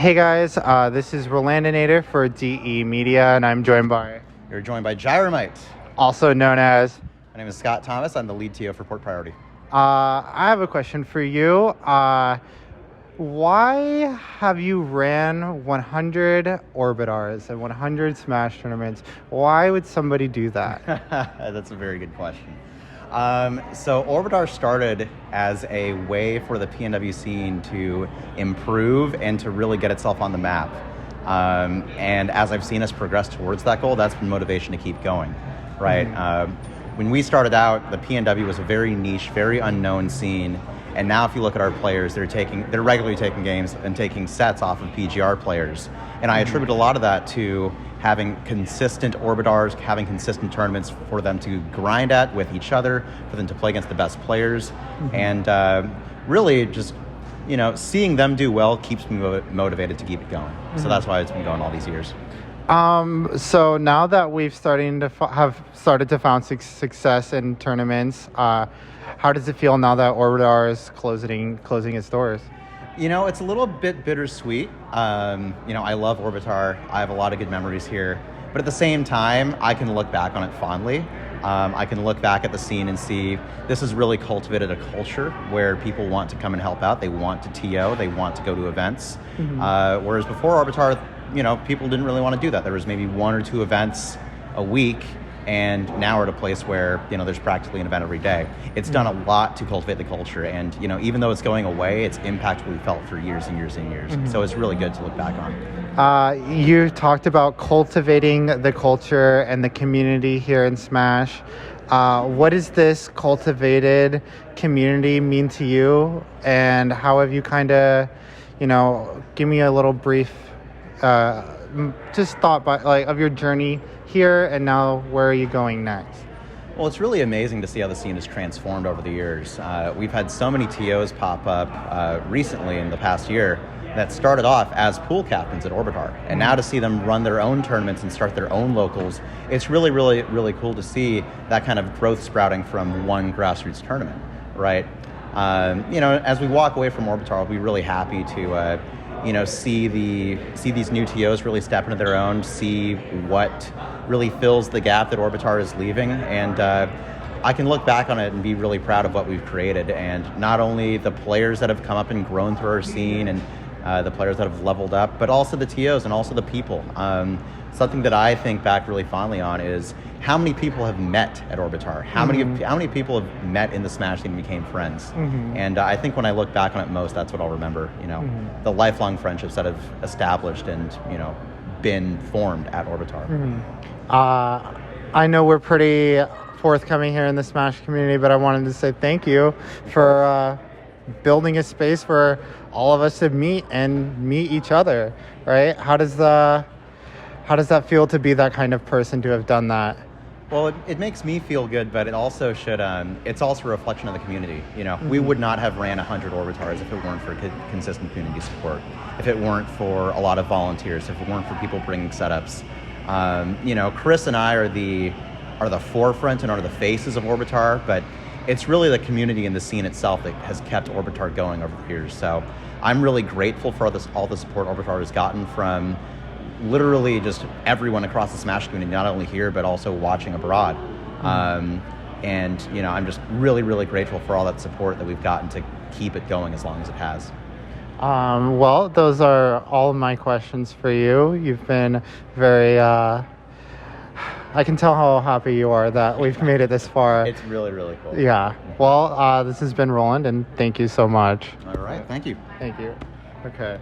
Hey guys, this is Rolandinator for DE Media, and I'm joined by, You're joined by Gyromight. also known as, My name is Scott Thomas. I'm the lead TO for Port Priority. I have a question for you. Why have you ran 100 Orbitars and 100 Smash tournaments? Why would somebody do that? That's a very good question. So Orbitar started as a way for the PNW scene to improve and to really get itself on the map. And as I've seen us progress towards that goal, that's been motivation to keep going, right? When we started out, the PNW was a very niche, very unknown scene. And now if you look at our players, they're regularly taking games and taking sets off of PGR players. And I attribute a lot of that to having consistent Orbitars, having consistent tournaments for them to grind at with each other, for them to play against the best players. And really just, seeing them do well keeps me motivated to keep it going. So that's why it's been going all these years. So now that we've started to find success in tournaments, how does it feel now that Orbitar is closing its doors? It's a little bit bittersweet. I love Orbitar. I have a lot of good memories here. But at the same time, I can look back on it fondly. I can look back at the scene and see this has really cultivated a culture where people want to come and help out. They want to TO. They want to go to events. Whereas before Orbitar, people didn't really want to do that. There was maybe 1 or 2 events a week. And now we're at a place where, there's practically an event every day. It's done a lot to cultivate the culture. And, even though it's going away, its impact will be felt for years and years and years. So it's really good to look back on. You talked about cultivating the culture and the community here in Smash. What does this cultivated community mean to you? And how have you give me a little brief just thought of your journey here and now where are you going next? Well, it's really amazing to see how the scene has transformed over the years. We've had so many TOs pop up recently in the past year that started off as pool captains at Orbitar. And now to see them run their own tournaments and start their own locals, it's really, really, really cool to see that kind of growth sprouting from one grassroots tournament, right? As we walk away from Orbitar, I'll be really happy to see these new TOs really step into their own, see what really fills the gap that Orbitar is leaving, and I can look back on it and be really proud of what we've created, and not only the players that have come up and grown through our scene and the players that have leveled up, but also the TOs and also the people. Something that I think back really fondly on is how many people have met at Orbitar, how many people have met in the Smash scene and became friends. And I think when I look back on it most, that's what I'll remember, the lifelong friendships that have established and, been formed at Orbitar. I know we're pretty forthcoming here in the Smash community, but I wanted to say thank you for building a space for all of us to meet each other, right? How does that feel to be that kind of person to have done that? Well, it makes me feel good, but it also should. It's also a reflection of the community. We would not have ran 100 Orbitars if it weren't for consistent community support, if it weren't for a lot of volunteers, if it weren't for people bringing setups. Chris and I are the forefront and are the faces of Orbitar, but it's really the community and the scene itself that has kept Orbitar going over the years. So I'm really grateful for all the support Orbitar has gotten from literally just everyone across the Smash community, not only here, but also watching abroad. And, I'm just really, really grateful for all that support that we've gotten to keep it going as long as it has. Well, those are all of my questions for you. You've been very, I can tell how happy you are that we've made it this far. It's really, really cool. Yeah. Well, this has been Roland, and thank you so much. All right. Thank you. Thank you. Okay.